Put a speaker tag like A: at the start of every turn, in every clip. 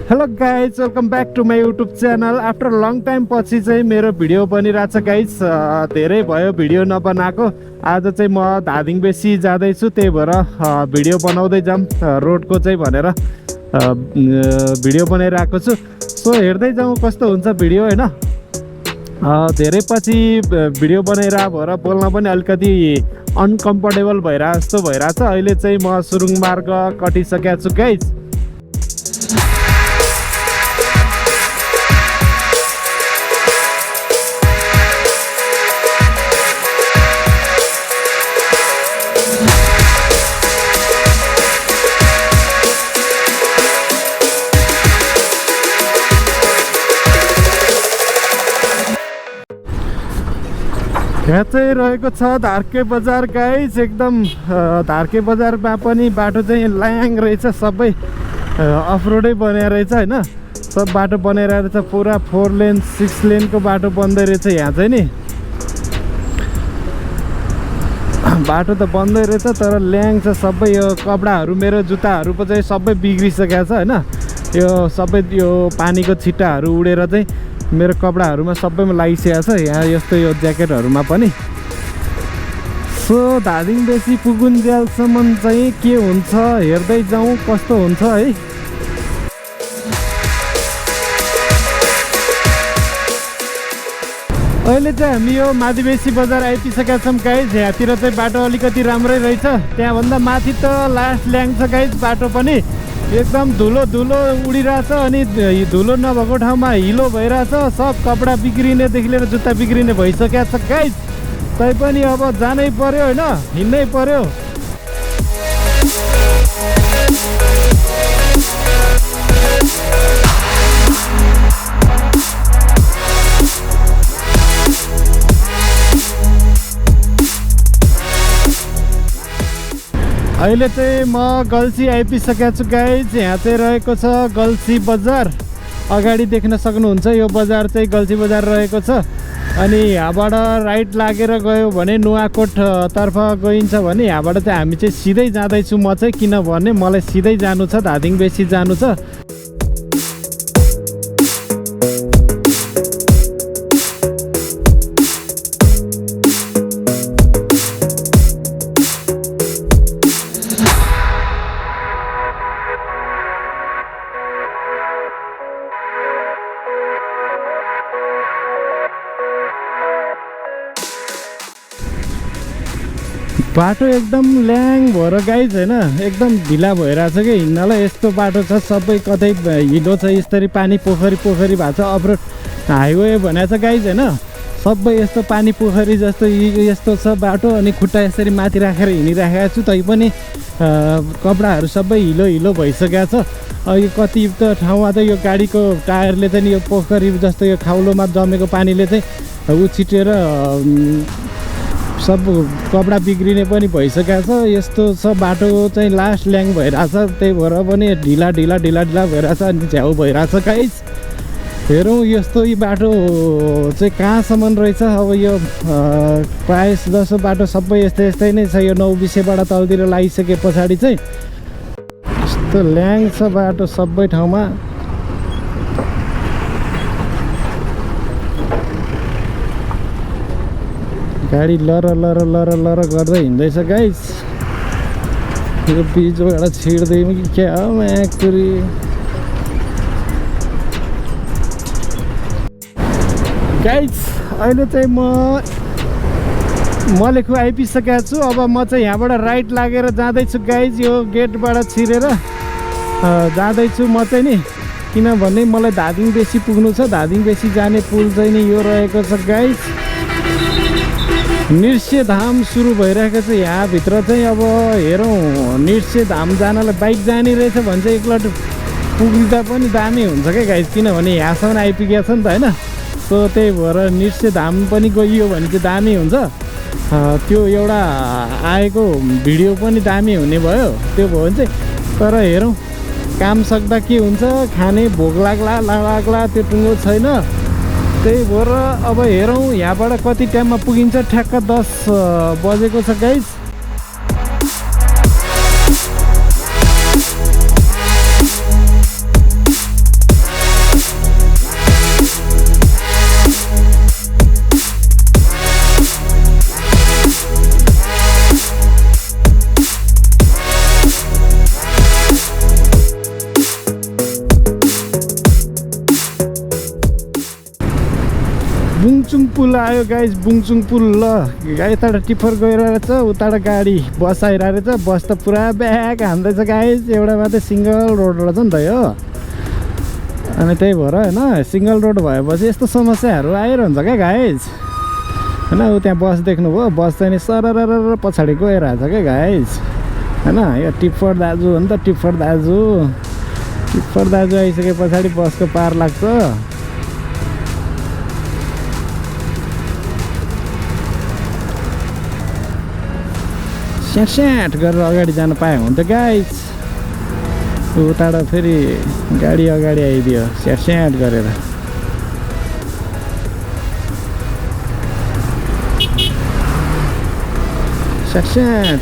A: Hello guys, welcome back to my YouTube channel. After long time पछि चाहिँ मेरो video बनिरहेछ guys. धेरै भयो भिडियो नबनाएको। आज चाहिँ म धादिङ बेसी जाँदैछु, त्यही भएर भिडियो बनाउँदै जाऊँ रोडको चाहिँ भनेर भिडियो बनाइरहेको छु। सो हेर्दै जाउँ कस्तो हुन्छ भिडियो होइन। धेरै पछि भिडियो बनाइरह भएर बोल्न पनि अलिकति अनकम्फर्टेबल भइरहेको जस्तो भइरहेछ। अहिले चाहिँ म सुरुङ मार्ग कटिसकेको छु गाइज। यहाँ चाहिँ रहेको छ धार्के बजार गाइज। एकदम धार्के बजारमा पनि बाटो चाहिँ ल्याङ रहेछ, सबै अफरोडै बनाएर रहेछ होइन। सब बाटो बनाएर रहेछ, पुरा 4 लेन 6 लेनको बाटो बन्दै रहेछ। यहाँ चाहिँ नि बाटो त बन्दै रहेछ तर ल्याङ छ सबै। यो कपडाहरू मेरो जुत्ताहरू पो चाहिँ सबै बिग्रिसकेको छ होइन। यो सबै यो पानीको छिट्टाहरू उडेर चाहिँ मेरो कपडाहरूमा सबैमा लागिसकेको छ। यहाँ यस्तो यो ज्याकेटहरूमा पनि। सो धादिङ बेसी पुगुन्जेलसम्म चाहिँ के हुन्छ हेर्दै जाउँ कस्तो हुन्छ है। अहिले चाहिँ हामी यो मादिबेसी बजार आइपुगिसकेका छौँ गाइज। यहाँतिर चाहिँ बाटो अलिकति राम्रै रहेछ। त्यहाँभन्दा माथि त लास्ट ल्याङ छ गाइज। बाटो पनि एकदम धुलो धुलो उडिरहेछ अनि धुलो नभएको ठाउँमा हिलो भइरहेछ। सब कपडा बिग्रिनेदेखि लिएर जुत्ता बिग्रिने भइसकेको छ गाइज। तैपनि अब जानै पर्यो होइन, हिँड्नै पर्यो। अहिले चाहिँ म गल्सी आइपुगिसकेको छु गाइज। यहाँ चाहिँ रहेको छ गल्सी बजार। अगाडि देख्न सक्नुहुन्छ यो बजार चाहिँ गल्सी बजार रहेको छ। अनि यहाँबाट राइट लागेर गयो भने नुवाकोट तर्फ गइन्छ भने यहाँबाट चाहिँ हामी चाहिँ सिधै जाँदैछु म चाहिँ, किनभने मलाई सिधै जानु छ, धादिङ बेसी जानु छ। बाटो एकदम ल्याङ भएर गाइज होइन, एकदम ढिला भइरहेछ कि हिँड्नलाई। यस्तो बाटो छ सबै कतै हिलो छ, यसरी पानी पोखरी पोखरी भएको छ। अफरोड हाइवे भनेको छ गाइज होइन। सबै यस्तो पानी पोखरी जस्तो यस्तो छ बाटो। अनि खुट्टा यसरी माथि राखेर हिँडिराखेको छु, तैपनि कपडाहरू सबै हिलो हिलो भइसकेको छ। यो कति त ठाउँमा त यो गाडीको टायरले चाहिँ यो पोखरी जस्तो यो खाउलोमा जमेको पानीले चाहिँ उछिटेर सब कपडा बिग्रिने पनि भइसकेको छ। यस्तो छ बाटो चाहिँ लास्ट ल्याङ भइरहेछ। त्यही भएर पनि ढिला ढिला ढिला ढिला भइरहेछ अनि झ्याउ भइरहेछ गाइज। हेरौँ यस्तो यी बाटो चाहिँ कहाँसम्म रहेछ। अब यो प्रायः जसो बाटो सबै यस्तै यस्तै नै छ। यो 9 बिसेबाट तलतिर लागिसके पछाडि चाहिँ यस्तो ल्याङ छ बाटो सबै ठाउँमा। गाडी लर लर लर लर गर्दै हिँड्दैछ गाइज। यो बिचबाट छिर्दै कि क्या हो म्याकुरी। गाइज अहिले चाहिँ म लेखु आइपुगिसकेको छु। अब म चाहिँ यहाँबाट राइट लागेर जाँदैछु गाइज। यो गेटबाट छिरेर जाँदैछु म चाहिँ नि, किनभने मलाई धादिङ बेसी पुग्नु छ। धादिङ बेसी जाने पुल चाहिँ नि यो रहेको छ गाइज। निर्सेधाम सुरु भइरहेको छ यहाँभित्र चाहिँ। अब हेरौँ निर्सेधाम जानलाई बाइक जाने रहेछ भने चाहिँ एकलट पुग्दा पनि दामी हुन्छ क्या गाइज, किनभने यहाँसम्म आइपुगेको छ नि त होइन। सो त्यही भएर निर्सेधाम पनि गइयो भने चाहिँ दामी हुन्छ। त्यो एउटा आएको भिडियो पनि दामी हुने भयो त्यो भयो भने चाहिँ। तर हेरौँ काम सक्दा के हुन्छ, खाने भोक लाग्ला लाग्ला त्यो टुङ्गो छैन। त्यही भएर अब हेरौँ यहाँबाट कति टाइममा पुगिन्छ। ठ्याक्क 10 बजेको छ गाइज। पुल आयो गाइज, बुङचुङ पुल। ल यताबाट टिफर गइरहेछ, उताबाट गाडी बस आइरहेछ। बस त पुरा ब्याग हान्दैछ गाइज। एउटा मात्रै सिङ्गल रोड रहेछ नि त यो, अनि त्यही भएर होइन सिङ्गल रोड भएपछि यस्तो समस्याहरू आइरहन्छ क्या गाइज होइन। ऊ त्यहाँ बस देख्नुभयो, बस चाहिँ नि सरर पछाडि गइरहेछ क्या गाइज होइन। यो टिप्पर दाजु हो नि त, टिप्पर दाजु आइसके पछाडि बसको पार लाग्छ। स्याट गरेर अगाडि जान पाए हुन्थ्यो गाइज। उताबाट फेरि गाडी अगाडि आइदियो स्याट गरेर। स्याट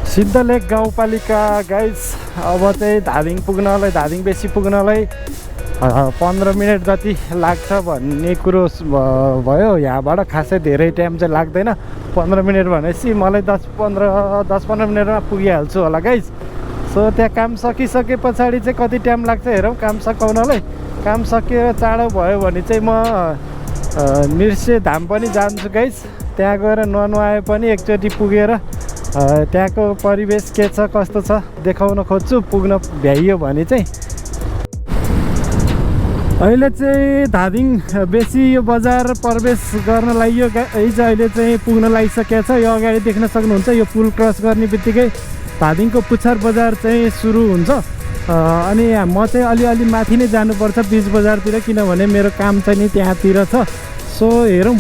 A: सिद्धलेक गाउँपालिका गाइज। अब चाहिँ धादिङ पुग्नलाई, धादिङ बेसी पुग्नलाई 15 मिनट जति लाग्छ भन्ने कुरो भयो। यहाँबाट खासै धेरै टाइम चाहिँ लाग्दैन। 15 मिनट भनेपछि मलाई 10-15 मिनटमा पुगिहाल्छु होला गाइज। सो त्यहाँ काम सकिसके पछाडि चाहिँ कति टाइम लाग्छ हेरौँ काम सकाउनलाई। काम सकिएर चाँडो भयो भने चाहिँ म निर्से धाम पनि जान्छु गाइज। त्यहाँ गएर ननुहाए पनि एकचोटि पुगेर त्यहाँको परिवेश के छ कस्तो छ देखाउन खोज्छु। पुग्न भ्याइयो भने चाहिँ अहिले चाहिँ धादिङ बेसी यो बजार प्रवेश गर्न लागि अहिले चाहिँ पुग्न लागिसकेको छ। यो अगाडि देख्न सक्नुहुन्छ, यो पुल क्रस गर्ने बित्तिकै धादिङको पुच्छर बजार चाहिँ सुरु हुन्छ। अनि म चाहिँ अलिअलि माथि नै जानुपर्छ बिच बजारतिर, किनभने मेरो काम चाहिँ नि त्यहाँतिर छ। सो हेरौँ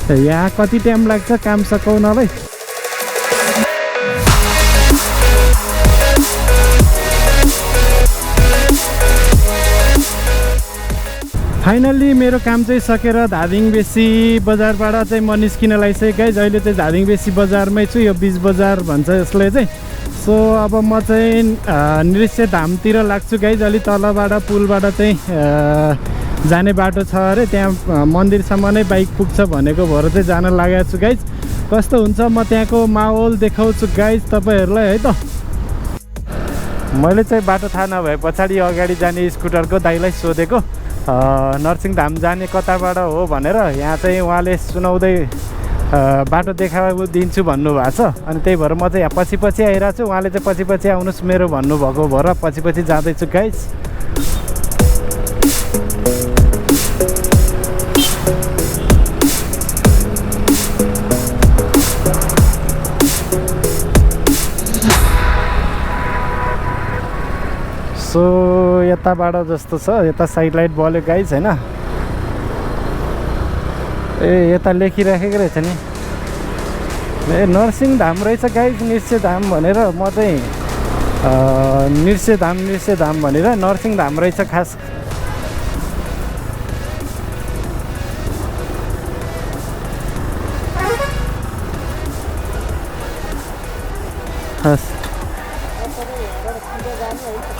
A: यहाँ कति टाइम लाग्छ काम सकाउनलाई। फाइनल्ली मेरो काम चाहिँ सकेर धादिङ बेसी बजारबाट चाहिँ म निस्किन लागिसकेँ गाइज। अहिले चाहिँ धादिङ बेसी बजारमै छु, यो बिच बजार भन्छ यसले चाहिँ। सो अब म चाहिँ नृश्य धामतिर लाग्छु गाइज। अलि तलबाट पुलबाट चाहिँ जाने बाटो छ अरे, त्यहाँ मन्दिरसम्म नै बाइक पुग्छ भनेको भएर चाहिँ जान लागेको छु गाइज। कस्तो हुन्छ म त्यहाँको माहौल देखाउँछु गाइज तपाईँहरूलाई है त। मैले चाहिँ बाटो थाहा नभए पछाडि अगाडि जाने स्कुटरको दाइलाई सोधेको नरसिंहधाम जाने कताबाट हो भनेर। यहाँ चाहिँ उहाँले सुनाउँदै बाटो देखाइदिन्छु भन्नुभएको छ। अनि त्यही भएर म चाहिँ यहाँ पछि आइरहेको छु, उहाँले चाहिँ पछि आउनुहोस् मेरो भन्नुभएको भएर पछि जाँदैछु गाइज। सो यताबाट जस्तो छ, यता साइड लाइट बल्यो गाइज होइन। ए यता लेखिराखेको रहेछ नि, ए नरसिंहधाम रहेछ गाइज, नृश्यधाम भनेर। म चाहिँ नृश्यधाम भनेर नरसिंहधाम रहेछ खास।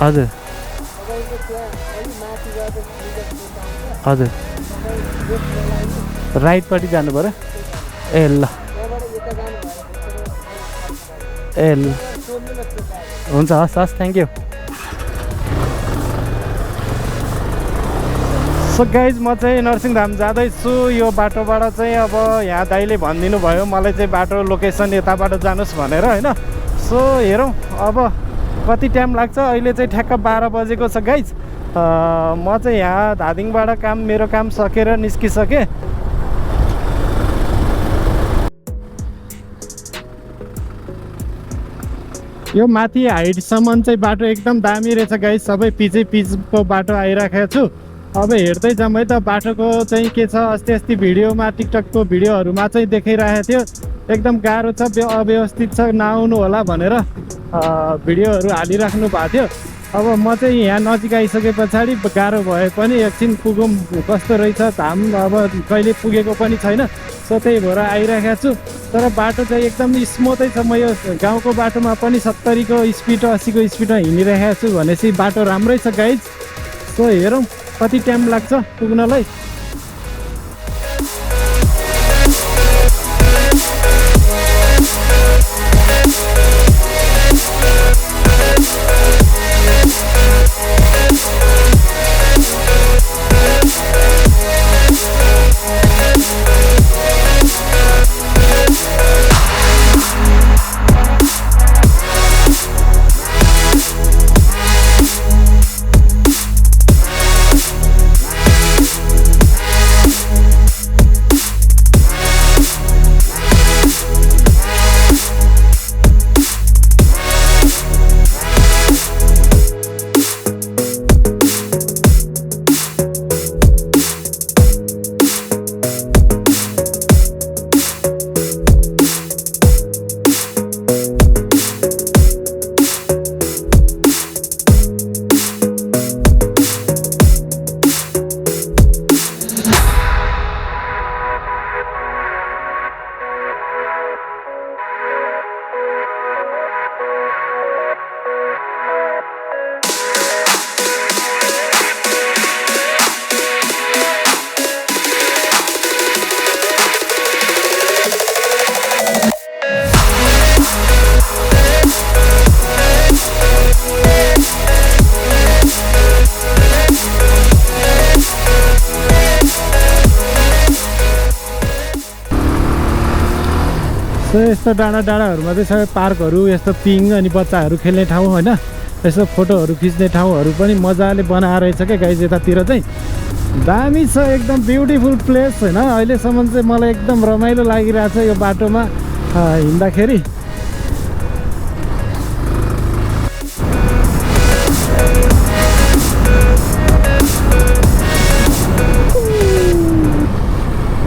A: हजुर हजुर राइटपट्टि जानु पऱ्यो। ए ल ए ल हुन्छ, हस् थ्याङ्क यू। सो गाइज म चाहिँ नरसिंहधाम जाँदैछु। यो बाटोबाट चाहिँ अब यहाँ दाइले भनिदिनु भयो मलाई चाहिँ बाटो लोकेसन यताबाट जानुहोस् भनेर होइन। सो हेरौँ अब कति टाइम लाग्छ। अहिले चाहिँ ठ्याक्क 12 बजेको छ गाइज। म चाहिँ यहाँ धादिङबाट मेरो काम सकेर निस्किसकेँ। यो माथि हाइटसम्म चाहिँ बाटो एकदम दामी रहेछ गाइज। सबै पिचको बाटो आइराखेको छु। अब हेर्दै जाऊँ है त बाटोको चाहिँ के छ। अस्ति भिडियोमा टिकटकको भिडियोहरूमा चाहिँ देखाइरहेको थियो एकदम गाह्रो छ, अव्यवस्थित छ, नआउनु होला भनेर भिडियोहरू हालिराख्नु भएको थियो। अब म चाहिँ यहाँ नजिक आइसके पछाडि गाह्रो भए पनि एकछिन पुगौँ कस्तो रहेछ धाम, अब कहिले पुगेको पनि छैन। सो त्यही भएर आइरहेको छु। तर बाटो चाहिँ एकदम स्मुथै छ। म यो गाउँको बाटोमा पनि 70 को स्पिड 80 को स्पिडमा हिँडिरहेको छु भनेपछि बाटो राम्रै छ गाइज। सो हेरौँ कति टाइम लाग्छ पुग्नलाई। यस्तो डाँडा डाँडाहरूमा चाहिँ सबै पार्कहरू यस्तो पिङ अनि बच्चाहरू खेल्ने ठाउँ होइन यस्तो फोटोहरू खिच्ने ठाउँहरू पनि मजाले बनाएर रहेछ क्या गाइज यतातिर चाहिँ दामी छ एकदम ब्युटिफुल प्लेस होइन अहिलेसम्म चाहिँ मलाई एकदम रमाइलो लागिरहेछ यो बाटोमा हिँड्दाखेरि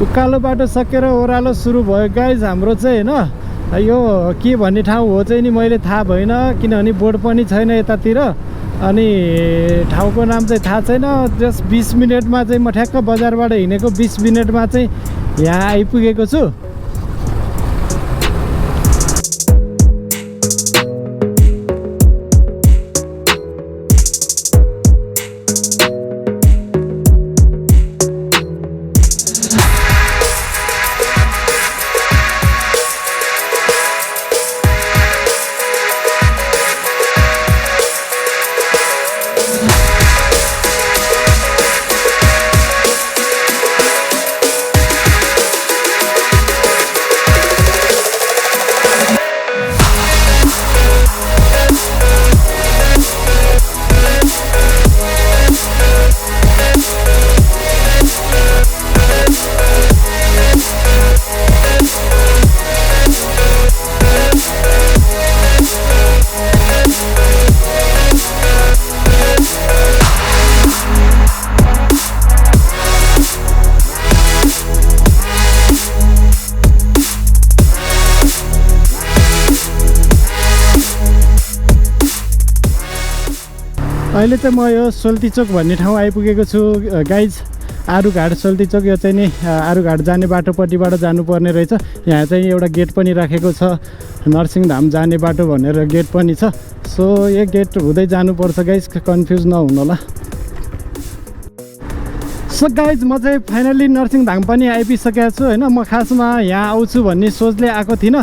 A: उकालो बाटो सकेर ओह्रालो सुरु भयो गाइज हाम्रो चाहिँ होइन यो के भन्ने ठाउँ हो चाहिँ नि मैले थाहा भएन किनभने बोर्ड पनि छैन यतातिर अनि ठाउँको नाम चाहिँ थाहा छैन जस्ट 20 मिनटमा चाहिँ म ठ्याक्क बजारबाट हिँडेको 20 मिनटमा चाहिँ यहाँ आइपुगेको छु अहिले चाहिँ म यो सोल्टीचोक भन्ने ठाउँ आइपुगेको छु गाइज आरुघाट सोल्टीचोक यो चाहिँ नि आरुघाट जाने बाटोपट्टिबाट जानुपर्ने रहेछ यहाँ चाहिँ एउटा गेट पनि राखेको छ नरसिंहधाम जाने बाटो भनेर गेट पनि छ सो यो गेट हुँदै जानुपर्छ गाइज कन्फ्युज नहुनु होला सो गाइज म चाहिँ फाइनल्ली नरसिंहधाम पनि आइपुगिसकेको छु होइन म खासमा यहाँ आउँछु भन्ने सोचले आएको थिइनँ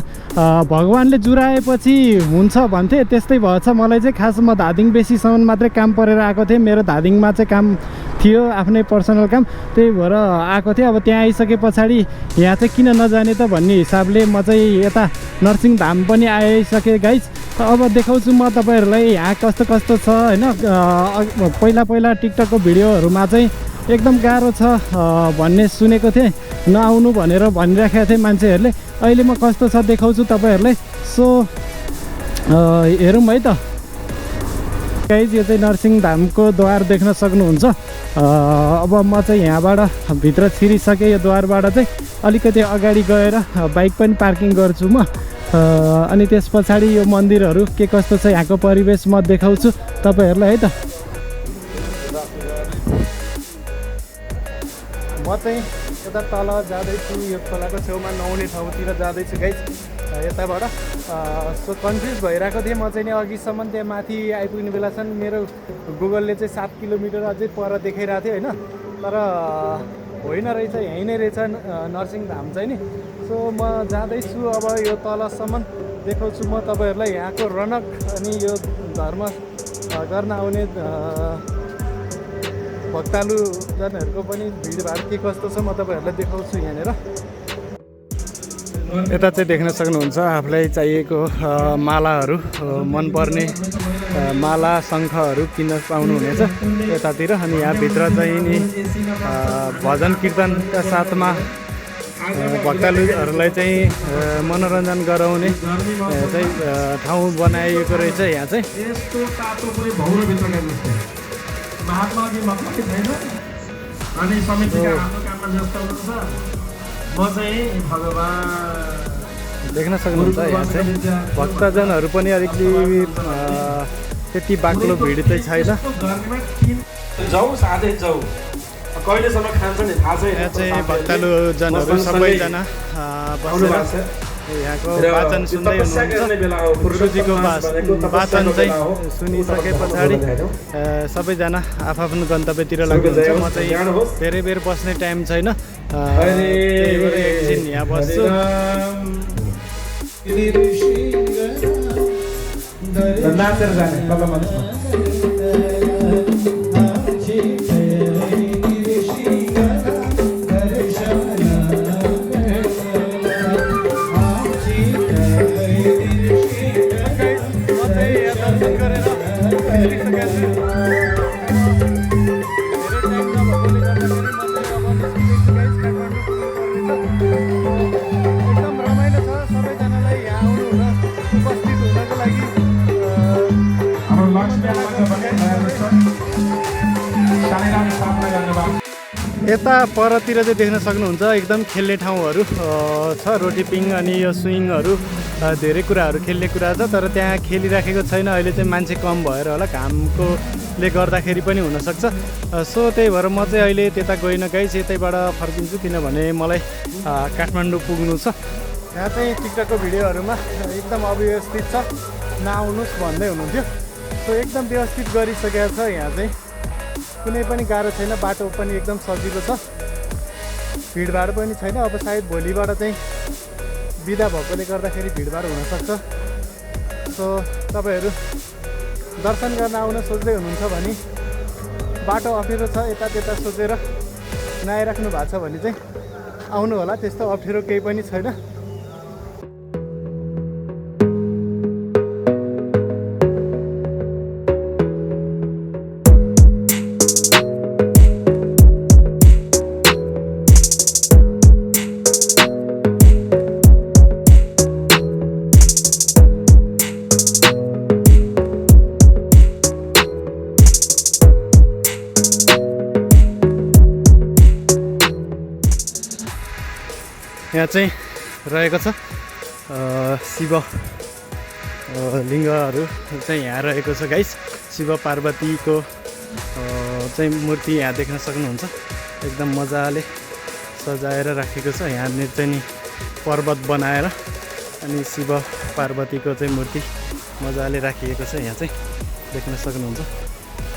A: भगवान्ले जुराएपछि हुन्छ भन्थे त्यस्तै भएछ मलाई चाहिँ खास म धादिङ बेसीसम्म मात्रै काम परेर आएको थिएँ मेरो धादिङमा चाहिँ काम थियो आफ्नै पर्सनल काम त्यही भएर आएको थिएँ अब त्यहाँ आइसके पछाडि यहाँ चाहिँ किन नजाने त भन्ने हिसाबले म चाहिँ यता नरसिंहधाम पनि आइसकेँ गाइज अब देखाउँछु म तपाईँहरूलाई यहाँ कस्तो कस्तो छ होइन पहिला पहिला टिकटकको भिडियोहरूमा चाहिँ एकदम गाह्रो छ भन्ने सुनेको थिएँ नआउनु भनेर भनिराखेको थिएँ मान्छेहरूले अहिले म कस्तो छ देखाउँछु तपाईँहरूलाई सो हेरौँ है त गाइज यो चाहिँ नरसिंहधामको द्वार देख्न सक्नुहुन्छ अब म चाहिँ यहाँबाट भित्र छिरिसकेँ यो द्वारबाट चाहिँ अलिकति अगाडि गएर बाइक पनि पार्किङ गर्छु म अनि त्यस पछाडि यो मन्दिरहरू के कस्तो छ यहाँको परिवेश म देखाउँछु तपाईँहरूलाई है त म चाहिँ यता तल जाँदैछु यो खोलाको छेउमा नुहाउने ठाउँतिर जाँदैछु गाइज यताबाट सो कन्फ्युज भइरहेको थिएँ म चाहिँ नि अघिसम्म त्यहाँ माथि आइपुग्ने बेलासम्म मेरो गुगलले चाहिँ 7 किलोमिटर अझै पर देखाइरहेको थियो होइन तर होइन रहेछ यहीँ नै रहेछ नरसिंहधाम चाहिँ नि सो म जाँदैछु अब यो तलसम्म देखाउँछु म तपाईँहरूलाई यहाँको रौनक अनि यो धर्म गर्न आउने भक्तालुजनहरूको पनि भिडभाड के कस्तो छ म तपाईँहरूलाई देखाउँछु यहाँनिर यता चाहिँ देख्न सक्नुहुन्छ आफूलाई चाहिएको मालाहरू मनपर्ने माला शङ्खहरू किन्न पाउनुहुनेछ यतातिर अनि यहाँभित्र चाहिँ नि भजन कीर्तनका साथमा भक्तालुहरूलाई चाहिँ मनोरञ्जन गराउने चाहिँ ठाउँ बनाइएको रहेछ यहाँ चाहिँ
B: महात्माजी मतलब छैन अनि समितिका हाम्रो काममा व्यस्त हुनुहुन्छ म चाहिँ भगवान
A: देख्न सक्नुहुन्छ यहाँ चाहिँ भक्तजनहरू पनि अलिकति त्यति बाक्लो भिड चाहिँ छैन
B: जाउँ साथै जाउँ कहिलेसम्म खान्छ नि थाहा छैन
A: यहाँ चाहिँ भक्तालुजनहरू सबैजना बसेर यहाँको वाचन सुन्दै हुनुहुन्छ गुरुजीको वाचन चाहिँ सुनिसके पछाडि सबैजना आफ्नो गन्तव्यतिर लाग्नुहुन्छ म चाहिँ धेरै बेर बस्ने टाइम छैन त्यही भएर एकछिन यहाँ बस्छु
B: नाचेर जाने
A: सबैजनालाई यहाँ आउनु हुन उपस्थित हुनको लागि
B: हाम्रो लक्ष्मी आमाको पनि दयालु छ सानैरानी स्थापना गर्नुभएको
A: यता परतिर चाहिँ देख्न सक्नुहुन्छ एकदम खेल्ने ठाउँहरू छ रोटी पिङ अनि यो स्विङहरू धेरै कुराहरू खेल्ने कुरा छ तर त्यहाँ खेलिराखेको छैन अहिले चाहिँ मान्छे कम भएर होला घामकोले गर्दाखेरि पनि हुनसक्छ सो त्यही भएर म चाहिँ अहिले त्यता गइनँ गाइस यतैबाट फर्किन्छु किनभने मलाई काठमाडौँ पुग्नु छ यहाँ चाहिँ टिकटकको भिडियोहरूमा एकदम अव्यवस्थित छ नआउनुहोस् भन्दै हुनुहुन्थ्यो सो एकदम व्यवस्थित गरिसकेको छ यहाँ चाहिँ कुनै पनि गाह्रो छैन बाटो पनि एकदम सजिलो छ भिडभाड पनि छैन अब सायद भोलिबाट चाहिँ बिदा भएकोले गर्दाखेरि भिडभाड हुनसक्छ सो तपाईँहरू दर्शन गर्न आउन सोच्दै हुनुहुन्छ भने बाटो अप्ठ्यारो छ यता त्यता सोचेर नआइराख्नु भएको छ भने चाहिँ आउनु होला त्यस्तो अप्ठ्यारो केही पनि छैन यहाँ चाहिँ रहेको छ शिव लिङ्गहरू चाहिँ यहाँ रहेको छ गाइस शिव पार्वतीको चाहिँ मूर्ति यहाँ देख्न सक्नुहुन्छ एकदम मजाले सजाएर राखेको छ यहाँनिर चाहिँ नि पर्वत बनाएर अनि शिव पार्वतीको चाहिँ मूर्ति मजाले राखिएको छ यहाँ चाहिँ देख्न सक्नुहुन्छ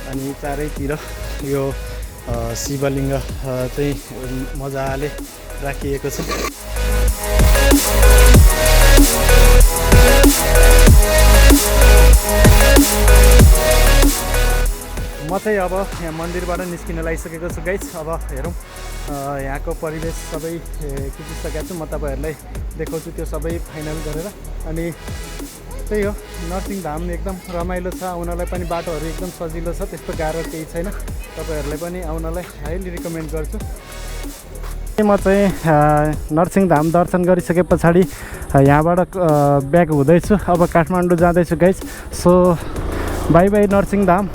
A: अनि चारैतिर यो शिवलिङ्ग चाहिँ मजाले राखिएको छ म चाहिँ अब यहाँ मन्दिरबाट निस्किन लागिसकेको छु गाइस अब हेरौँ यहाँको परिवेश सबै खिचिसकेको छु म तपाईँहरूलाई देखाउँछु त्यो सबै फाइनल गरेर अनि त्यही हो नरसिंहधाम एकदम रमाइलो छ आउनलाई पनि बाटोहरू एकदम सजिलो छ त्यस्तो गाह्रो केही छैन तपाईँहरूलाई पनि आउनलाई हाइली रिकमेन्ड गर्छु म चाहिँ नरसिंहधाम दर्शन गरिसके पछाडि यहाँबाट ब्याक हुँदैछु अब काठमाडौँ जाँदैछु गाइस सो बाई बाई नरसिंहधाम